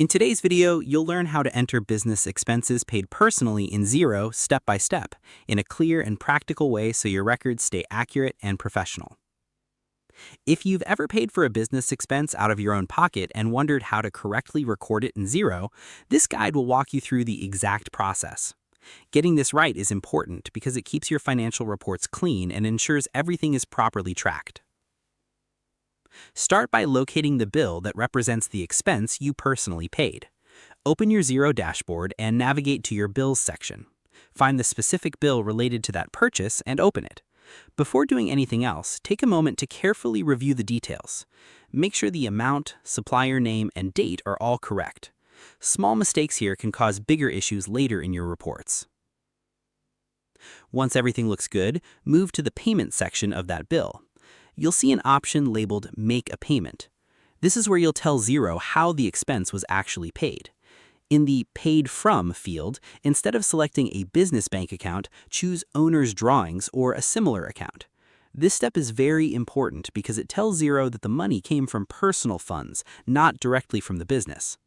In today's video, you'll learn how to enter business expenses paid personally in Xero step by step, in a clear and practical way so your records stay accurate and professional. If you've ever paid for a business expense out of your own pocket and wondered how to correctly record it in Xero, this guide will walk you through the exact process. Getting this right is important because it keeps your financial reports clean and ensures everything is properly tracked. Start by locating the bill that represents the expense you personally paid. Open your Xero dashboard and navigate to your Bills section. Find the specific bill related to that purchase and open it. Before doing anything else, take a moment to carefully review the details. Make sure the amount, supplier name, and date are all correct. Small mistakes here can cause bigger issues later in your reports. Once everything looks good, move to the payment section of that bill. You'll see an option labeled Make a Payment. This is where you'll tell Xero how the expense was actually paid. In the Paid From field, instead of selecting a business bank account, choose Owner's Drawings or a similar account. This step is very important because it tells Xero that the money came from personal funds, not directly from the business.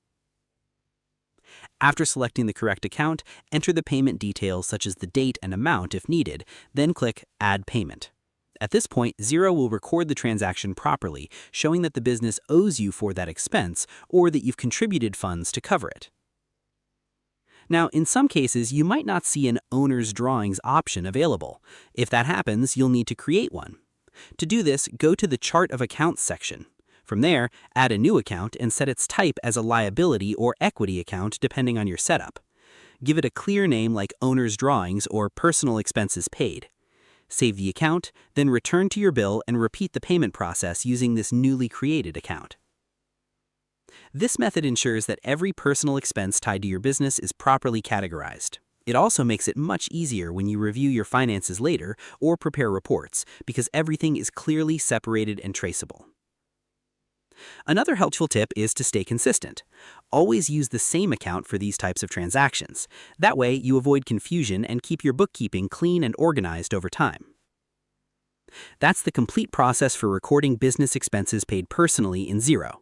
After selecting the correct account, enter the payment details such as the date and amount if needed, then click Add Payment. At this point, Xero will record the transaction properly, showing that the business owes you for that expense or that you've contributed funds to cover it. Now, in some cases, you might not see an Owner's Drawings option available. If that happens, you'll need to create one. To do this, go to the Chart of Accounts section. From there, add a new account and set its type as a liability or equity account depending on your setup. Give it a clear name like Owner's Drawings or Personal Expenses Paid. Save the account, then return to your bill and repeat the payment process using this newly created account. This method ensures that every personal expense tied to your business is properly categorized. It also makes it much easier when you review your finances later or prepare reports because everything is clearly separated and traceable. Another helpful tip is to stay consistent. Always use the same account for these types of transactions. That way, you avoid confusion and keep your bookkeeping clean and organized over time. That's the complete process for recording business expenses paid personally in Xero.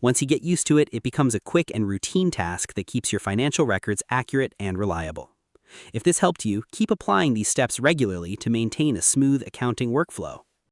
Once you get used to it, it becomes a quick and routine task that keeps your financial records accurate and reliable. If this helped you, keep applying these steps regularly to maintain a smooth accounting workflow.